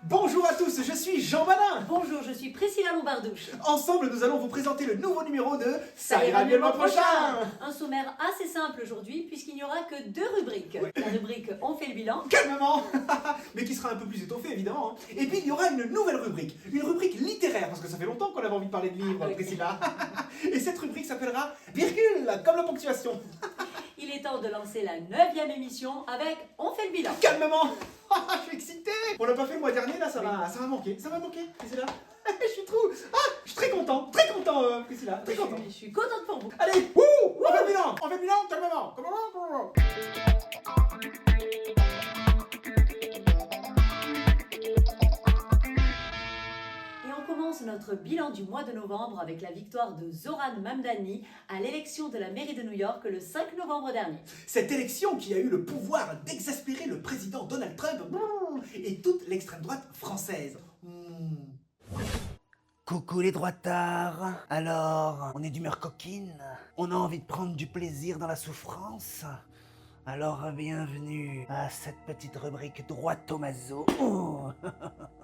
Bonjour à tous, je suis Jean Balin. Bonjour, je suis Priscilla Lombardouche. Ensemble, nous allons vous présenter le nouveau numéro de Ça ira mieux le mois prochain. Un sommaire assez simple aujourd'hui puisqu'il n'y aura que 2 rubriques. Oui. La rubrique On fait le bilan. Calmement. Mais qui sera un peu plus étoffée évidemment. Et puis il y aura une nouvelle rubrique, une rubrique littéraire, parce que ça fait longtemps qu'on avait envie de parler de livres, Oui. Priscilla. Et cette rubrique s'appellera Virgule, comme la ponctuation. Il est temps de lancer la 9e émission avec On fait le bilan. Calmement. Je suis excité. On l'a pas fait le mois dernier, là, ça va manquer. Ça va manquer, Priscilla. Je suis je suis très content, Priscilla, très content. Je suis contente pour vous. Allez, on fait le bilan, calmement. Et on commence notre bilan du mois de novembre avec la victoire de Zoran Mamdani à l'élection de la mairie de New York le 5 novembre dernier. Cette élection qui a eu le pouvoir d'exaspérer le président Donald Trump et toute l'extrême droite française. Coucou les droitards. Alors, on est d'humeur coquine? On a envie de prendre du plaisir dans la souffrance? Alors bienvenue à cette petite rubrique droit Tomaso.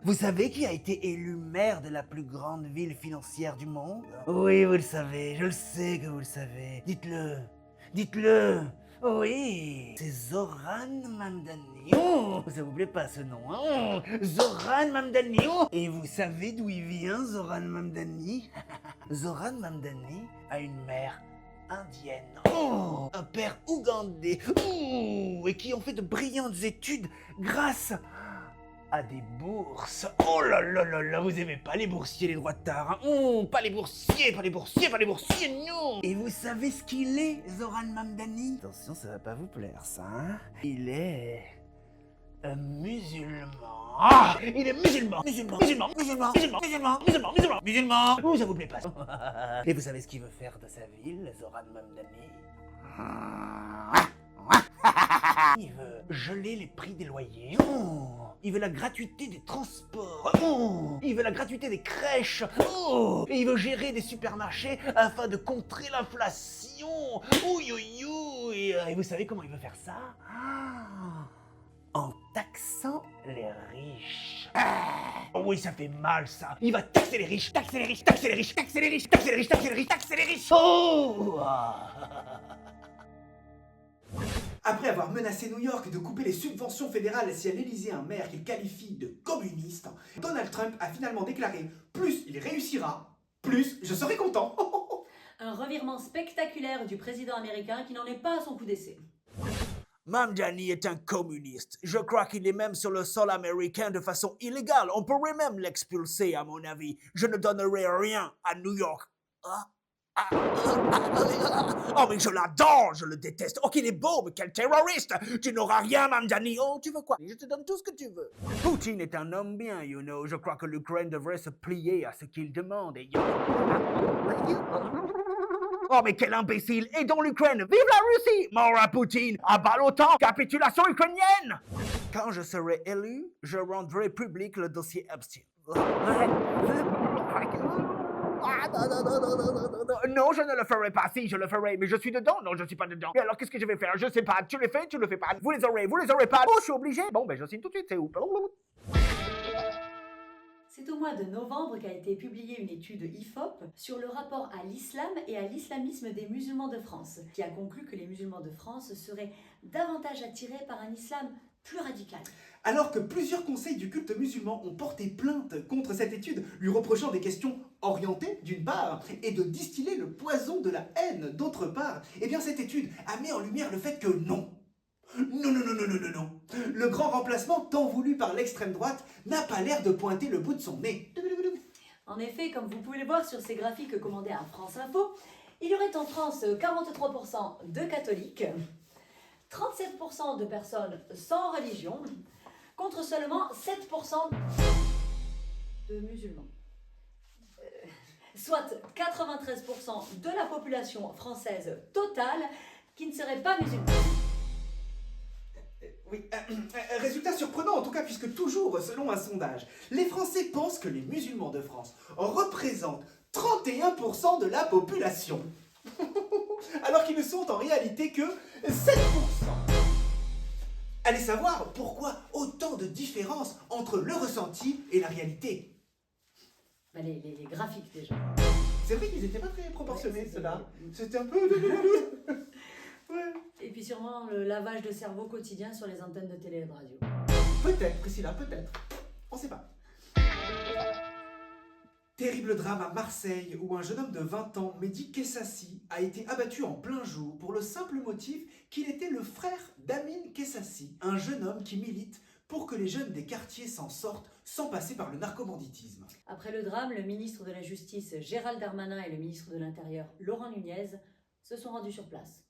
Vous savez qui a été élu maire de la plus grande ville financière du monde? Oui, vous le savez, je le sais que vous le savez. Dites-le. Oui, c'est Zoran Mamdani. Ça vous plaît pas ce nom, hein? Zoran Mamdani. Et vous savez d'où il vient, Zoran Mamdani? Zoran Mamdani a une mère indienne. Un père ougandais. Et qui ont fait de brillantes études grâce à des bourses. Oh là là là là, vous aimez pas les boursiers, les droitards, hein? Pas les boursiers, non. Et vous savez ce qu'il est, Zoran Mamdani? Attention, ça va pas vous plaire, ça, hein? Il est... un musulman. Il est musulman. Ça vous plaît pas, ça? Et vous savez ce qu'il veut faire de sa ville, Zoran Mamdani? Il veut geler les prix des loyers. Il veut la gratuité des transports. Il veut la gratuité des crèches. Et il veut gérer des supermarchés afin de contrer l'inflation. Et vous savez comment il veut faire ça? En taxant les riches. Oui, ça fait mal, ça. Il va taxer les riches. Après avoir menacé New York de couper les subventions fédérales si elle élisait un maire qu'il qualifie de communiste, Donald Trump a finalement déclaré « Plus il réussira, plus je serai content ». Un revirement spectaculaire du président américain qui n'en est pas à son coup d'essai. Mamdani est un communiste. Je crois qu'il est même sur le sol américain de façon illégale. On pourrait même l'expulser, à mon avis. Je ne donnerai rien à New York. Oh, mais je l'adore, je le déteste. Oh, qu'il est beau, mais quel terroriste. Tu n'auras rien, Mamdani. Oh, tu veux quoi? Je te donne tout ce que tu veux. Poutine est un homme bien, you know. Je crois que l'Ukraine devrait se plier à ce qu'il demande. Oh, mais quel imbécile! Aidons l'Ukraine! Vive la Russie! Mort à Poutine! À bas l'OTAN! Capitulation ukrainienne! Quand je serai élu, je rendrai public le dossier Epstein. Non, je ne le ferai pas. Si, je le ferai. Mais je suis dedans? Non, je suis pas dedans. Et alors, qu'est-ce que je vais faire? Je sais pas. Tu le fais? Tu le fais pas? Vous les aurez pas? Oh, je suis obligé? Bon, ben, je signe tout de suite. C'est où? C'est au mois de novembre qu'a été publiée une étude IFOP sur le rapport à l'islam et à l'islamisme des musulmans de France, qui a conclu que les musulmans de France seraient davantage attirés par un islam plus radical. Alors que plusieurs conseils du culte musulman ont porté plainte contre cette étude, lui reprochant des questions orientées d'une part et de distiller le poison de la haine d'autre part, eh bien cette étude a mis en lumière le fait que non. Le grand remplacement tant voulu par l'extrême droite n'a pas l'air de pointer le bout de son nez. En effet, comme vous pouvez le voir sur ces graphiques commandés à France Info, il y aurait en France 43% de catholiques, 37% de personnes sans religion, contre seulement 7% de musulmans. Soit 93% de la population française totale qui ne serait pas musulmane. Oui, résultat surprenant en tout cas, puisque toujours selon un sondage, les Français pensent que les musulmans de France représentent 31% de la population, alors qu'ils ne sont en réalité que 7%. Allez savoir pourquoi autant de différences entre le ressenti et la réalité. Bah, les graphiques déjà. C'est vrai qu'ils étaient pas très proportionnés, Ouais, ceux-là. c'était- C'était un peu... Ouais. Et puis sûrement le lavage de cerveau quotidien sur les antennes de télé et de radio. Peut-être, Priscilla, peut-être. On sait pas. Terrible drame à Marseille où un jeune homme de 20 ans, Mehdi Kessassi, a été abattu en plein jour pour le simple motif qu'il était le frère d'Amin Kessassi, un jeune homme qui milite pour que les jeunes des quartiers s'en sortent sans passer par le narcobanditisme. Après le drame, le ministre de la Justice Gérald Darmanin et le ministre de l'Intérieur Laurent Nunez se sont rendus sur place.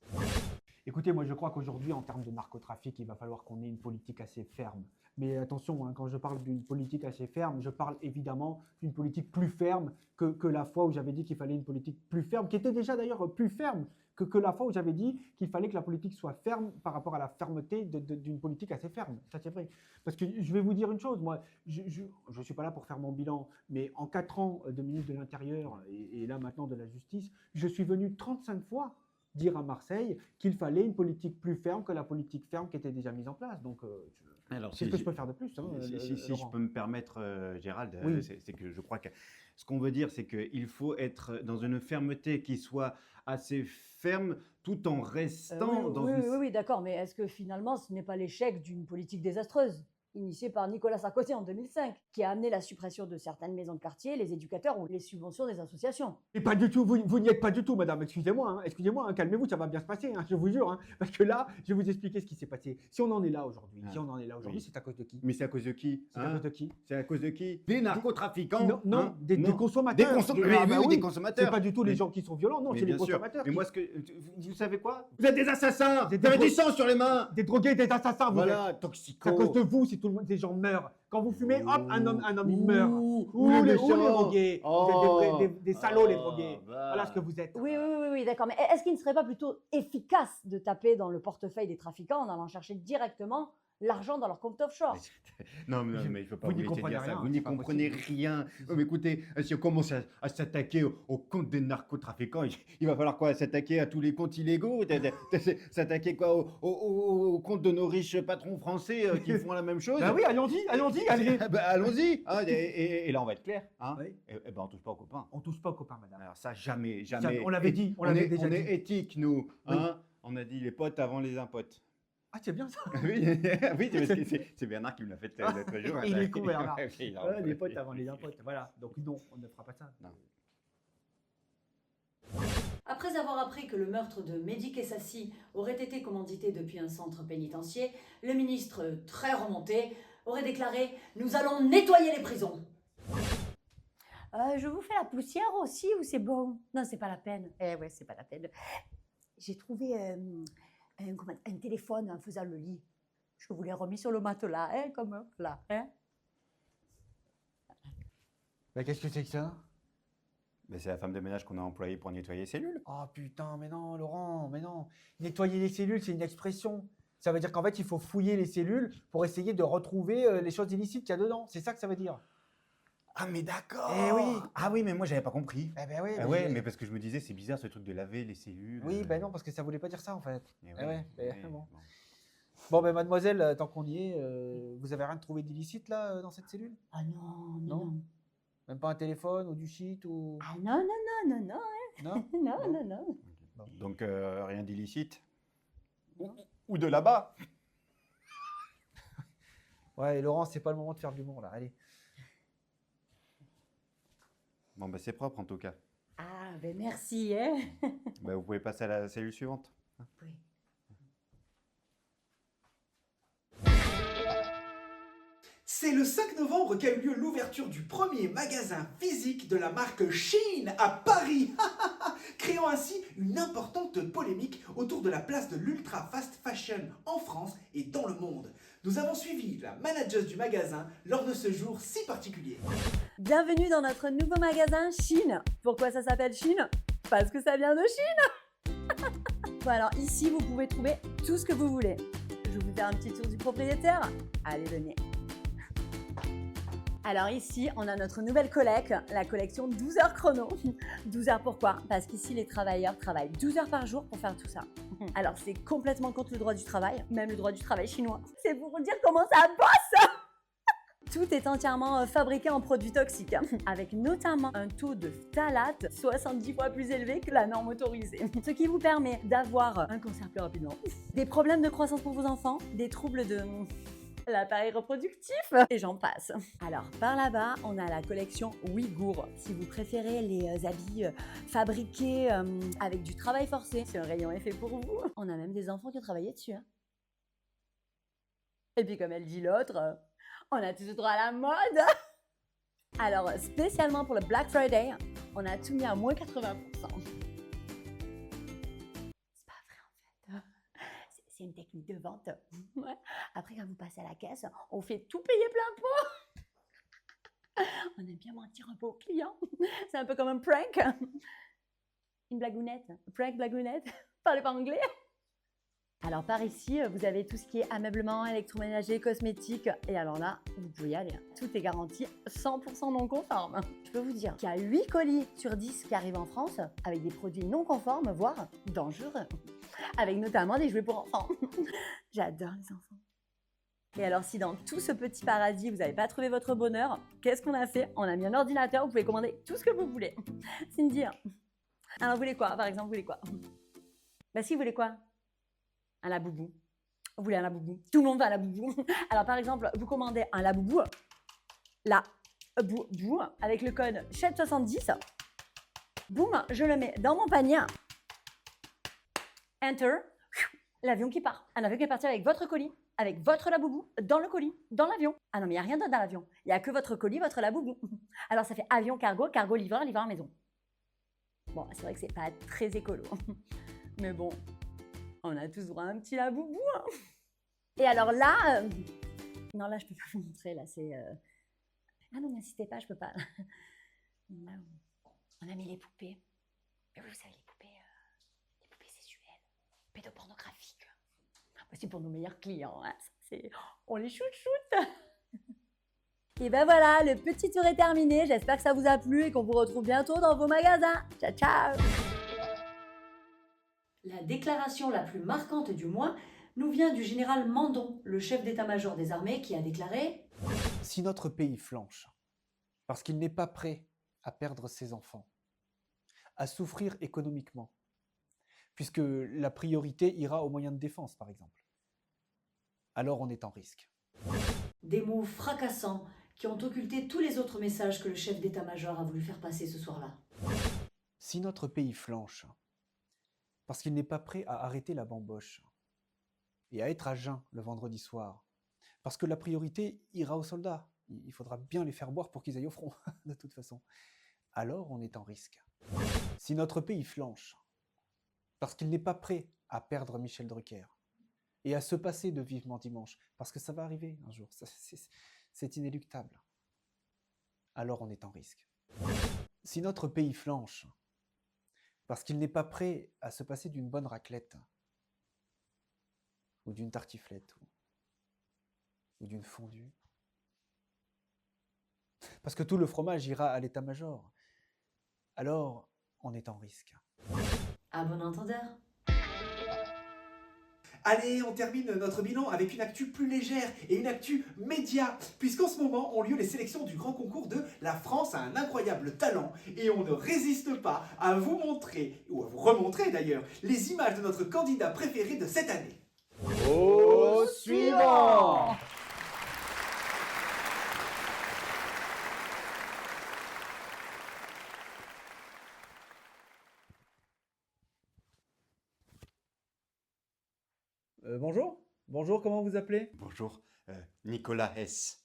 Écoutez, moi je crois qu'aujourd'hui, en termes de narcotrafic, il va falloir qu'on ait une politique assez ferme. Mais attention, hein, quand je parle d'une politique assez ferme, je parle évidemment d'une politique plus ferme que la fois où j'avais dit qu'il fallait une politique plus ferme, qui était déjà d'ailleurs plus ferme que la fois où j'avais dit qu'il fallait que la politique soit ferme par rapport à la fermeté d'une politique assez ferme. Ça, c'est vrai. Parce que je vais vous dire une chose, moi, je ne suis pas là pour faire mon bilan, mais en 4 ans de ministre de l'Intérieur et là maintenant de la Justice, je suis venu 35 fois dire à Marseille qu'il fallait une politique plus ferme que la politique ferme qui était déjà mise en place. Donc, Alors, qu'est-ce que je peux faire de plus hein, si je Laurent peux me permettre, Gérald, Oui. c'est que je crois que ce qu'on veut dire, c'est qu'il faut être dans une fermeté qui soit assez ferme tout en restant dans une... Oui, d'accord, mais est-ce que finalement ce n'est pas l'échec d'une politique désastreuse initiée par Nicolas Sarkozy en 2005, qui a amené la suppression de certaines maisons de quartier, les éducateurs ou les subventions des associations? Et pas du tout, vous n'y êtes pas du tout, madame, excusez-moi, calmez-vous, ça va bien se passer, hein, je vous jure, hein, parce que là, je vais vous expliquer ce qui s'est passé. Si on en est là aujourd'hui, Oui. c'est à cause de qui? Mais c'est à cause de qui C'est à cause de qui? C'est à cause de qui? Des narcotrafiquants. Non, non, hein des Non. consommateurs. Mais Ah, bah oui, oui. des consommateurs. C'est pas du tout les Mais- gens qui sont violents, non, Mais c'est les bien sûr. consommateurs. Mais qui- moi, vous savez quoi? Vous êtes des assassins. Vous êtes Vous avez des du sang sur les mains. Des drogués, des assassins, vous êtes. Voilà, C'est toxico. à cause de vous si tout le monde, des gens meurent. Quand vous fumez, hop, un homme il meurt. Ouh, Ou les méchants. drogués. Vous Oh. êtes des salauds, les Oh, drogués. bah. Voilà ce que vous êtes. Oui, d'accord, mais est-ce qu'il ne serait pas plutôt efficace de taper dans le portefeuille des trafiquants en allant chercher directement l'argent dans leur compte offshore? Non, mais je ne peux pas Vous vous n'y laisser comprenez dire ça. rien, Vous c'est n'y pas comprenez possible. rien. Oh, mais écoutez, si on commence à s'attaquer au compte des narcotrafiquants, il va falloir quoi? S'attaquer à tous les comptes illégaux? S'attaquer quoi au compte de nos riches patrons français qui font la même chose? Bah oui, allons-y, allez. Bah, allons-y. Hein, et là, on va être clair. Hein. Oui. Et ben, on touche pas aux copains. On touche pas aux copains, madame. Alors ça, jamais. Jamais. On l'avait dit, on l'avait déjà on est dit. éthique, nous. Oui. Hein. On a dit les potes avant les impotes. Ah, c'est bien ça. Oui, oui, c'est Bernard qui me l'a fait l'autre jour. Il est con, Bernard. Oui, il a- Ouais, les potes avant les impotes. Voilà. Donc non, on ne fera pas ça. Non. Après avoir appris que le meurtre de Mehdi Kessassi aurait été commandité depuis un centre pénitentiaire, le ministre, très remonté, aurait déclaré « Nous allons nettoyer les prisons ». Je vous fais la poussière aussi ou c'est bon? Non, c'est pas la peine. Eh ouais, c'est pas la peine. J'ai trouvé un téléphone en faisant le lit. Je vous l'ai remis sur le matelas, hein, comme là. Hein. Bah, qu'est-ce que c'est que ça? Mais c'est la femme de ménage qu'on a employée pour nettoyer les cellules. Oh putain, mais non, Laurent, mais non. Nettoyer les cellules, c'est une expression. Ça veut dire qu'en fait, il faut fouiller les cellules pour essayer de retrouver les choses illicites qu'il y a dedans. C'est ça que ça veut dire. Ah, mais d'accord. Eh oui. Ah oui, mais moi, j'avais pas compris. Eh ben oui. Ah ouais, mais parce que je me disais, c'est bizarre ce truc de laver les cellules. Oui, ben non, parce que ça voulait pas dire ça en fait. Eh Eh ouais, oui, bon. bon. Bon, ben mademoiselle, tant qu'on y est, vous avez rien trouvé d'illicite là dans cette cellule? Ah non, Non. non, non. Même pas un téléphone ou du shit ou. Ah non, non, non, non, non, Non. non, Bon. non, non. Donc, rien d'illicite. Ou de là-bas. Ouais, Laurent, c'est pas le moment de faire du monde là. Allez. Bon, bah, c'est propre en tout cas. Ah, ben merci, hein. Bah, vous pouvez passer à la cellule suivante. Oui. C'est le 5 novembre qu'a eu lieu l'ouverture du premier magasin physique de la marque Shein à Paris, créant ainsi une importante polémique autour de la place de l'ultra fast fashion en France et dans le monde. Nous avons suivi la manageuse du magasin lors de ce jour si particulier. Bienvenue dans notre nouveau magasin Chine. Pourquoi ça s'appelle Chine? Parce que ça vient de Chine. Bon, alors ici, vous pouvez trouver tout ce que vous voulez. Je vous fais un petit tour du propriétaire. Allez, venez. Alors ici, on a notre nouvelle collecte, la collection 12 heures chrono. 12 heures pourquoi? Parce qu'ici, les travailleurs travaillent 12 heures par jour pour faire tout ça. Alors c'est complètement contre le droit du travail, même le droit du travail chinois. C'est pour vous dire comment ça bosse. Tout est entièrement fabriqué en produits toxiques, avec notamment un taux de phthalate 70 fois plus élevé que la norme autorisée. Ce qui vous permet d'avoir un cancer plus rapidement, des problèmes de croissance pour vos enfants, des troubles de l'appareil reproductif, et j'en passe. Alors, par là-bas, on a la collection Ouïghour. Si vous préférez les habits fabriqués avec du travail forcé, c'est un rayon est fait pour vous. On a même des enfants qui ont travaillé dessus. Hein. Et puis, comme elle dit l'autre, on a tous droit à la mode. Alors, spécialement pour le Black Friday, on a tout mis à moins 80%. C'est une technique de vente. Ouais. Après, quand vous passez à la caisse, on fait tout payer plein pot. On aime bien mentir un peu aux clients. C'est un peu comme un prank. Une blagounette. Prank, blagounette. Parlez pas anglais. Alors, par ici, vous avez tout ce qui est ameublement, électroménager, cosmétique. Et alors là, vous pouvez y aller. Tout est garanti 100% non conforme. Je peux vous dire qu'il y a 8 colis sur 10 qui arrivent en France avec des produits non conformes, voire dangereux. Avec notamment des jouets pour enfants. J'adore les enfants. Et alors, si dans tout ce petit paradis, vous n'avez pas trouvé votre bonheur, qu'est-ce qu'on a fait? On a mis un ordinateur, vous pouvez commander tout ce que vous voulez. Cindy, alors vous voulez quoi? Par exemple, vous voulez quoi? Bah si, vous voulez quoi? Un laboubou. Vous voulez un laboubou? Tout le monde veut un laboubou. Alors, par exemple, vous commandez un laboubou, laboubou, avec le code CHED70. Boum, je le mets dans mon panier. Enter, l'avion qui part. Un avion qui est parti avec votre colis, avec votre laboubou, dans le colis, dans l'avion. Ah non, mais il n'y a rien d'autre dans l'avion. Il n'y a que votre colis, votre laboubou. Alors ça fait avion, cargo, cargo, livreur, livreur à maison. Bon, c'est vrai que c'est pas très écolo. Mais bon, on a tous droit à un petit laboubou. Hein. Et alors là... Non, là, je peux pas vous montrer. Là, c'est... Ah non, n'insistez pas, je peux pas. Là, on a mis les poupées. Mais vous savez, les poupées sexuelles. Pédopornographique. C'est pour nos meilleurs clients. Hein. On les chouchoute. Et ben voilà, le petit tour est terminé. J'espère que ça vous a plu et qu'on vous retrouve bientôt dans vos magasins. Ciao, ciao. La déclaration la plus marquante du mois nous vient du général Mandon, le chef d'état-major des armées, qui a déclaré « Si notre pays flanche, parce qu'il n'est pas prêt à perdre ses enfants, à souffrir économiquement, puisque la priorité ira aux moyens de défense, par exemple, alors on est en risque. » Des mots fracassants qui ont occulté tous les autres messages que le chef d'état-major a voulu faire passer ce soir-là. Si notre pays flanche, parce qu'il n'est pas prêt à arrêter la bamboche et à être à jeun le vendredi soir, parce que la priorité ira aux soldats, il faudra bien les faire boire pour qu'ils aillent au front, de toute façon, alors on est en risque. Si notre pays flanche, parce qu'il n'est pas prêt à perdre Michel Drucker et à se passer de Vivement Dimanche, parce que ça va arriver un jour, c'est inéluctable, alors on est en risque. Si notre pays flanche, parce qu'il n'est pas prêt à se passer d'une bonne raclette, ou d'une tartiflette, ou d'une fondue, parce que tout le fromage ira à l'état-major, alors on est en risque. À bon entendeur. Allez, on termine notre bilan avec une actu plus légère et une actu média, puisqu'en ce moment ont lieu les sélections du grand concours de La France a un incroyable talent, et on ne résiste pas à vous montrer, ou à vous remontrer d'ailleurs, les images de notre candidat préféré de cette année. Au suivant! Bonjour, comment vous appelez? Bonjour, Nicolas S.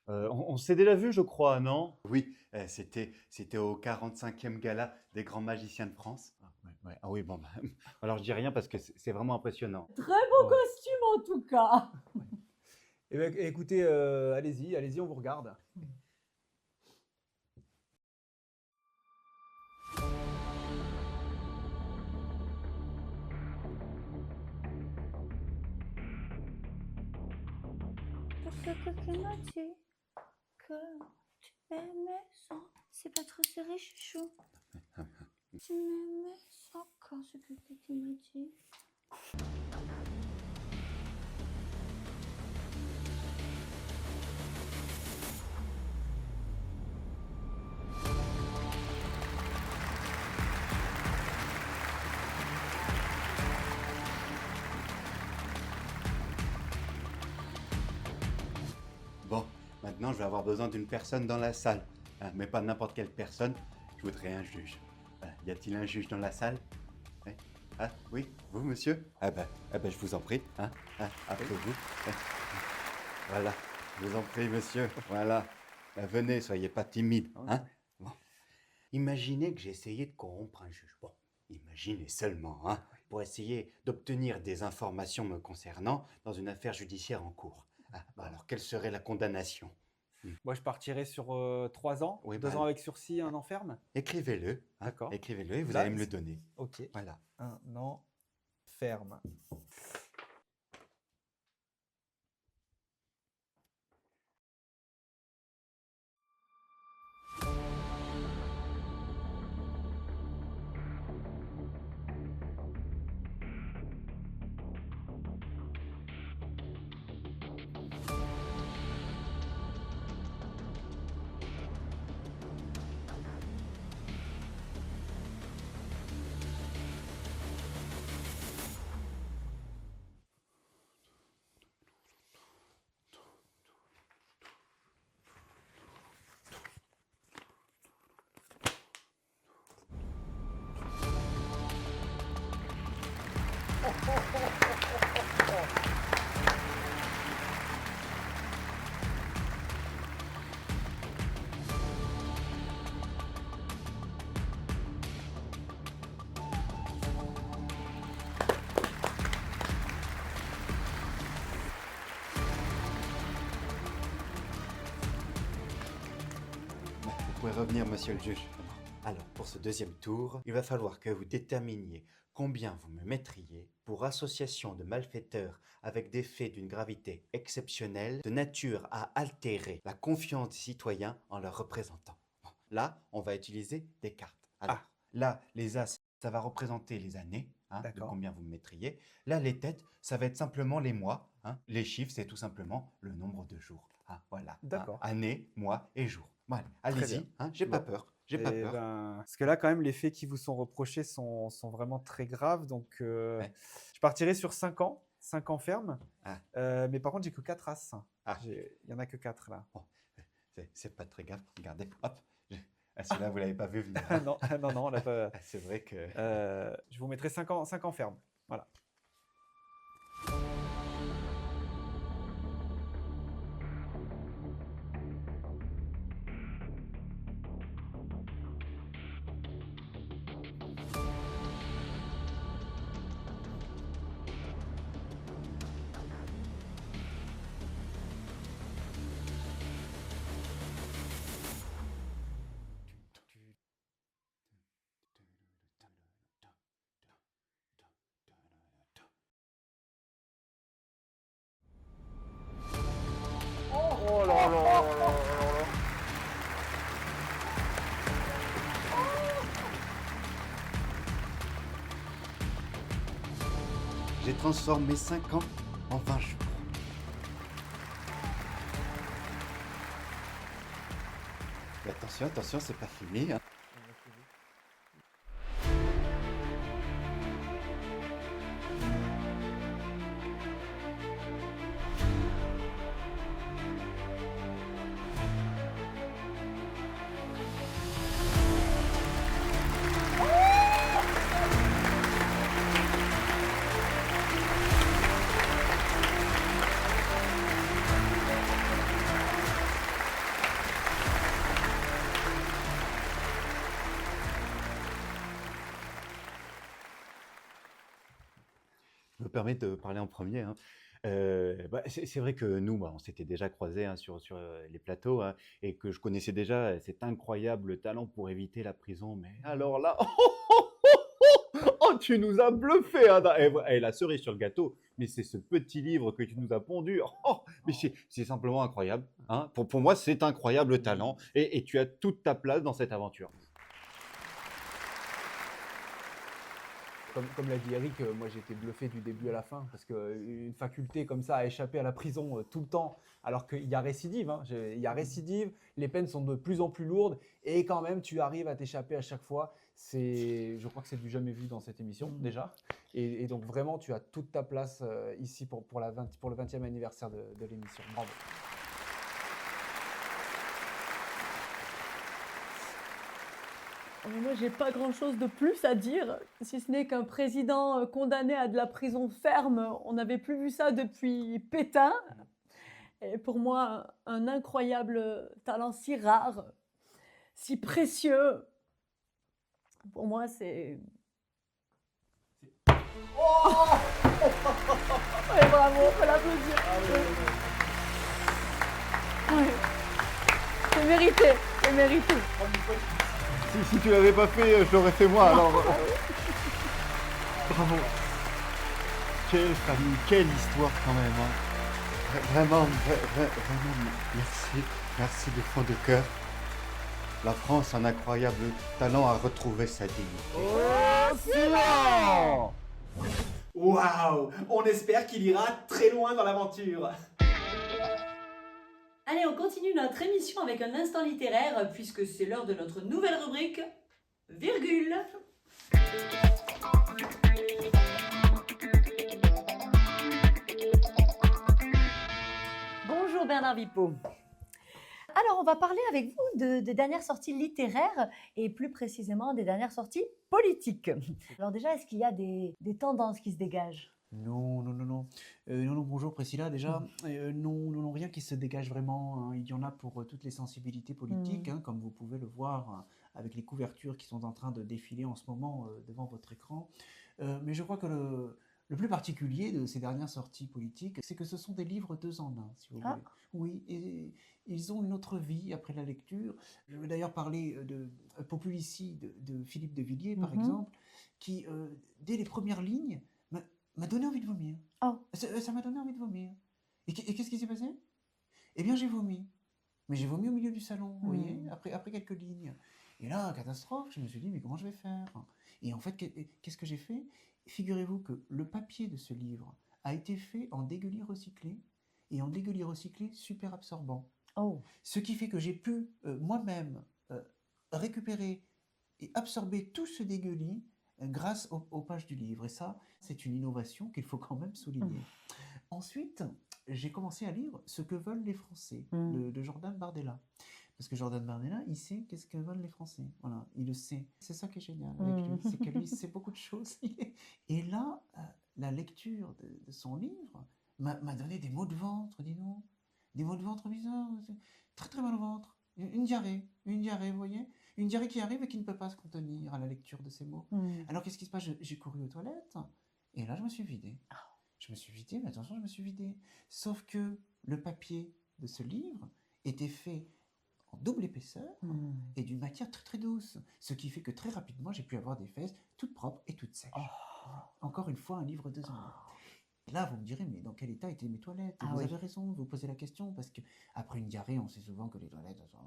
On s'est déjà vu, je crois, non? Oui, c'était au 45e gala des grands magiciens de France. Ouais. Ah oui, bon, bah, alors je dis rien parce que c'est vraiment impressionnant. Très beau costume en tout cas. Eh bien, écoutez, allez-y, on vous regarde. Pour ce que tu m'as dit, que mets ça. C'est pas trop serré, chouchou. Tu me mets ça quand c'est que tu me dis. Bon, maintenant je vais avoir besoin d'une personne dans la salle. Hein, mais pas n'importe quelle personne, je voudrais un juge. Y a-t-il un juge dans la salle? Ouais. Ah, oui, vous monsieur? Ah ben, je vous en prie. Hein, après vous. Voilà, je vous en prie monsieur. Voilà. Venez, soyez pas timide. Hein. Bon. Imaginez que j'ai essayé de corrompre un juge. Bon, imaginez seulement, hein, pour essayer d'obtenir des informations me concernant dans une affaire judiciaire en cours. Ah, bah alors, quelle serait la condamnation? Moi, je partirais sur 3 ans, Oui, 2 bah, ans avec sursis, 1 an ferme. Écrivez-le. Hein, D'accord. écrivez-le et vous Là, allez me le donner. Ok. Voilà. 1 an ferme. Vous pouvez revenir, monsieur le juge. Alors, pour ce deuxième tour, il va falloir que vous déterminiez combien vous me mettriez pour association de malfaiteurs avec des faits d'une gravité exceptionnelle de nature à altérer la confiance des citoyens en leurs représentants. Bon, là, on va utiliser des cartes. Alors, là, les as, ça va représenter les années, hein, de D'accord. combien vous me mettriez. Là, les têtes, ça va être simplement les mois. Hein. Les chiffres, c'est tout simplement le nombre de jours. Hein, voilà. D'accord. Année, mois et jour. Voilà. Très Allez-y, bien. hein, j'ai pas Bon. peur. J'ai pas Eh peur. ben, parce que là, quand même, les faits qui vous sont reprochés sont vraiment très graves. Donc, Ouais. je partirais sur 5 ans. 5 ans ferme. Ah. Mais par contre, j'ai que 4 as. Ah. Il y en a que 4 là. Bon, c'est pas très grave. Regardez, hop. Celui-là, vous l'avez pas vu venir. Hein. Non, non, on l'a pas. C'est vrai que. Je vous mettrai 5 ans ferme. Voilà. Oh là là là là là. J'ai transformé 5 ans en 20 jours. Mais attention, attention, c'est pas fini. Hein. Je me permets de parler en premier. Hein. C'est vrai que nous, on s'était déjà croisés hein, sur les plateaux hein, et que je connaissais déjà cet incroyable talent pour éviter la prison. Mais alors là, oh Oh, tu nous as bluffé, hein. Et la cerise sur le gâteau, mais c'est ce petit livre que tu nous as pondu. Oh, mais c'est simplement incroyable, hein. Pour moi, c'est incroyable talent et tu as toute ta place dans cette aventure. Comme l'a dit Eric, moi j'ai été bluffé du début à la fin parce qu'une faculté comme ça à échapper à la prison tout le temps, alors qu'il y a récidive, hein, il y a récidive, les peines sont de plus en plus lourdes et quand même tu arrives à t'échapper à chaque fois. Je crois que c'est du jamais vu dans cette émission déjà. Et donc vraiment tu as toute ta place ici pour le 20e anniversaire de l'émission. Bravo. Moi, j'ai pas grand-chose de plus à dire, si ce n'est qu'un président condamné à de la prison ferme, on n'avait plus vu ça depuis Pétain. Et pour moi, un incroyable talent si rare, si précieux. Pour moi, c'est... Oh ouais, bravo, on peut l'applaudir. Ouais. C'est mérité, c'est mérité. Si tu l'avais pas fait, je l'aurais fait moi. Alors, bravo. Quelle famille, quelle histoire quand même, hein. Vraiment, merci du fond de cœur. La France, un incroyable talent à retrouver sa dignité. Waouh! On espère qu'il ira très loin dans l'aventure. Allez, on continue notre émission avec un instant littéraire, puisque c'est l'heure de notre nouvelle rubrique, virgule. Bonjour Bernard Vipot. Alors, on va parler avec vous de dernières sorties littéraires et plus précisément des dernières sorties politiques. Alors déjà, est-ce qu'il y a des tendances qui se dégagent? Non. Non, bonjour Priscilla, déjà. Non, rien qui se dégage vraiment, hein. Il y en a pour toutes les sensibilités politiques, hein, comme vous pouvez le voir avec les couvertures qui sont en train de défiler en ce moment devant votre écran. Mais je crois que le plus particulier de ces dernières sorties politiques, c'est que ce sont des livres 2 en 1, si vous voulez. Oui, et ils ont une autre vie après la lecture. Je vais d'ailleurs parler de Populici de Philippe de Villiers, par exemple, qui, dès les premières lignes, m'a donné envie de vomir. Ça m'a donné envie de vomir. Et qu'est-ce qui s'est passé? Eh bien, j'ai vomi. Mais j'ai vomi au milieu du salon, vous voyez, après quelques lignes. Et là, catastrophe, je me suis dit, mais comment je vais faire? Et en fait, qu'est-ce que j'ai fait? Figurez-vous que le papier de ce livre a été fait en dégueulis recyclé, et en dégueulis recyclé super absorbant. Ce qui fait que j'ai pu moi-même récupérer et absorber tout ce dégueulis grâce aux pages du livre. Et ça, c'est une innovation qu'il faut quand même souligner. Ensuite, j'ai commencé à lire Ce que veulent les Français de Jordan Bardella. Parce que Jordan Bardella, il sait qu'est-ce que veulent les Français. Voilà, il le sait. C'est ça qui est génial avec lui, c'est que lui, il sait beaucoup de choses. Et là, la lecture de son livre m'a donné des maux de ventre, dis donc. Des maux de ventre bizarres. Très très mal au ventre. Une diarrhée, vous voyez? Une diarrhée qui arrive et qui ne peut pas se contenir à la lecture de ces mots. Alors qu'est-ce qui se passe? J'ai couru aux toilettes et là je me suis vidé. Je me suis vidé, mais attention, je me suis vidé. Sauf que le papier de ce livre était fait en double épaisseur et d'une matière très très douce. Ce qui fait que très rapidement j'ai pu avoir des fesses toutes propres et toutes sèches. Encore une fois, un livre 2 ans. Là, vous me direz, mais dans quel état étaient mes toilettes? Vous avez raison de vous poser la question, parce qu'après une diarrhée, on sait souvent que les toilettes sont...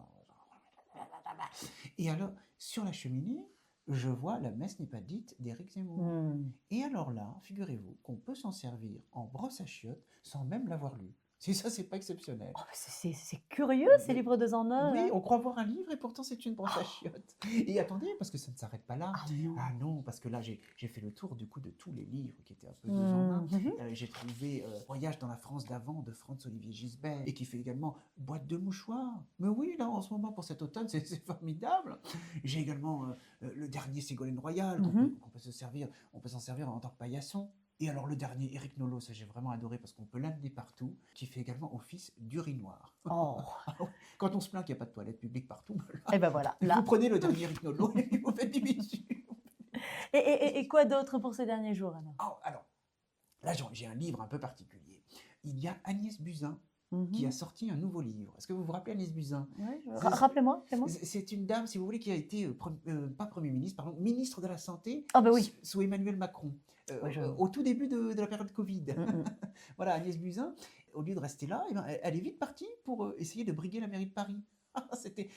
Et alors, sur la cheminée, je vois La messe n'est pas dite d'Éric Zemmour. Et alors là, figurez-vous qu'on peut s'en servir en brosse à chiottes sans même l'avoir lu. Si ça, c'est pas exceptionnel. C'est curieux, ces livres 2 en 1. Oui, on croit voir un livre et pourtant c'est une brosse à chiottes. Et attendez, parce que ça ne s'arrête pas là. Non, parce que là, j'ai fait le tour du coup de tous les livres qui étaient un peu 2 en 1. J'ai trouvé Voyage dans la France d'avant de Franz-Olivier Gisbert et qui fait également Boîte de mouchoirs. Mais oui, là, en ce moment, pour cet automne, c'est formidable. J'ai également le dernier Ségolène Royal qu'on peut s'en servir en tant que paillasson. Et alors le dernier, Éric Nolot, ça j'ai vraiment adoré parce qu'on peut l'amener partout, qui fait également office d'urinoir. Quand on se plaint qu'il n'y a pas de toilette publique partout, et ben voilà. Vous prenez le dernier Éric Nolot et vous faites pipi dessus. Et quoi d'autre pour ces derniers jours alors? Alors, là j'ai un livre un peu particulier. Il y a Agnès Buzyn qui a sorti un nouveau livre. Est-ce que vous vous rappelez Agnès Buzyn? Ouais, C'est- rappelez-moi, rappelez-moi. C'est une dame, si vous voulez, qui a été, pas Premier ministre, pardon, ministre de la Santé Ah bah oui. sous Emmanuel Macron, Ouais, je- au tout début de la période Covid. Mm. Voilà, Agnès Buzyn, au lieu de rester là, eh ben, elle est vite partie pour essayer de briguer la mairie de Paris. C'était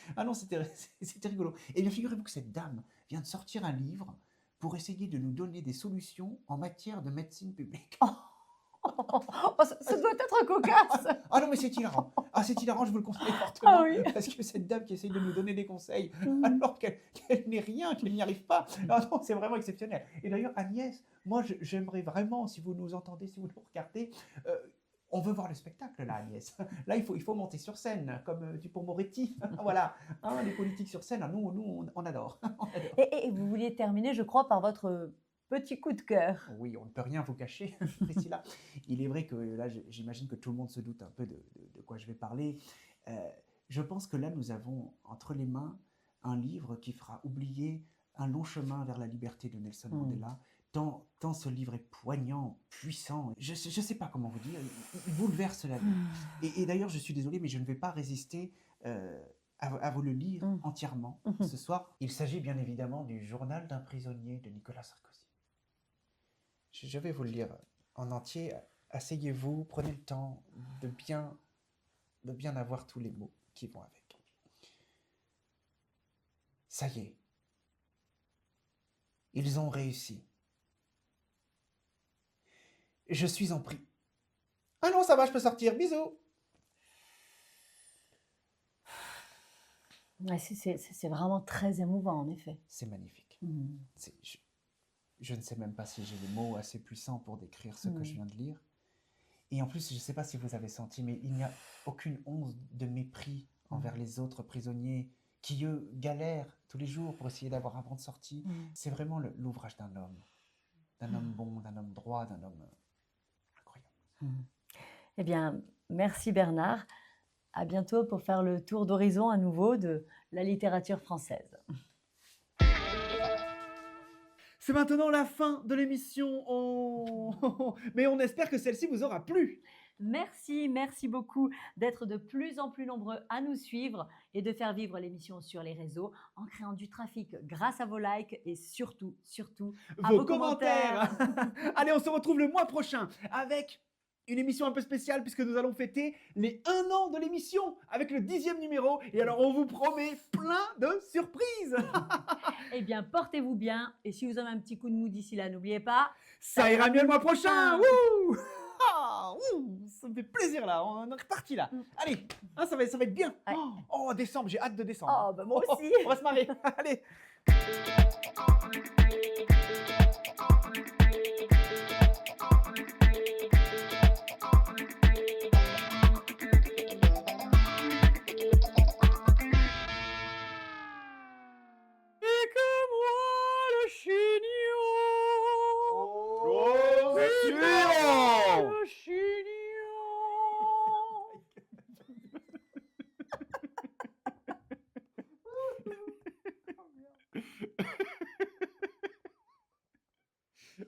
rigolo. Et bien, figurez-vous que cette dame vient de sortir un livre pour essayer de nous donner des solutions en matière de médecine publique. Oh, ça doit être cocasse. Ah non, mais c'est hilarant. Ah, c'est hilarant, je vous le conseille fortement. Ah oui. Parce que cette dame qui essaye de nous donner des conseils, Mm. alors qu'elle n'est rien, qu'elle n'y arrive pas. Ah non, c'est vraiment exceptionnel. Et d'ailleurs, Agnès, moi, j'aimerais vraiment, si vous nous entendez, si vous nous regardez, on veut voir le spectacle, là, Agnès. Là, il faut monter sur scène, comme du pour Moretti. Voilà. Hein, les politiques sur scène, nous on adore. On adore. Et vous vouliez terminer, je crois, par votre petit coup de cœur. Oui, on ne peut rien vous cacher, Priscilla. Il est vrai que là, j'imagine que tout le monde se doute un peu de quoi je vais parler. Je pense que là, nous avons entre les mains un livre qui fera oublier un long chemin vers la liberté de Nelson Mandela. Tant ce livre est poignant, puissant. Je ne sais pas comment vous dire, il bouleverse la vie. Et d'ailleurs, je suis désolé, mais je ne vais pas résister à vous le lire entièrement ce soir. Il s'agit bien évidemment du Journal d'un prisonnier de Nicolas Sarkozy. Je vais vous le lire en entier. Asseyez-vous, prenez le temps de bien avoir tous les mots qui vont avec. Ça y est. Ils ont réussi. Je suis en prix. Ah non, ça va, je peux sortir. Bisous. Ouais, c'est vraiment très émouvant, en effet. C'est magnifique. Mm. Je ne sais même pas si j'ai les mots assez puissants pour décrire ce que je viens de lire. Et en plus, je ne sais pas si vous avez senti, mais il n'y a aucune once de mépris envers les autres prisonniers qui, eux, galèrent tous les jours pour essayer d'avoir un banc de sortie. C'est vraiment l'ouvrage d'un homme bon, d'un homme droit, d'un homme incroyable. Eh bien, merci Bernard. À bientôt pour faire le tour d'horizon à nouveau de la littérature française. C'est maintenant la fin de l'émission. Mais on espère que celle-ci vous aura plu. Merci beaucoup d'être de plus en plus nombreux à nous suivre et de faire vivre l'émission sur les réseaux en créant du trafic grâce à vos likes et surtout, à Vos commentaires. Allez, on se retrouve le mois prochain avec une émission un peu spéciale puisque nous allons fêter les 1 an de l'émission avec le 10e numéro. Et alors, on vous promet plein de surprises. Eh bien, portez-vous bien et si vous avez un petit coup de mou d'ici là, n'oubliez pas... Ça ira mieux le mois prochain. Wouh! Ah, ça me fait plaisir là, on est reparti là. Allez, hein, ça va être bien. Ouais. Oh, décembre, j'ai hâte de décembre. Oh, bah moi aussi. On va se marrer. Allez.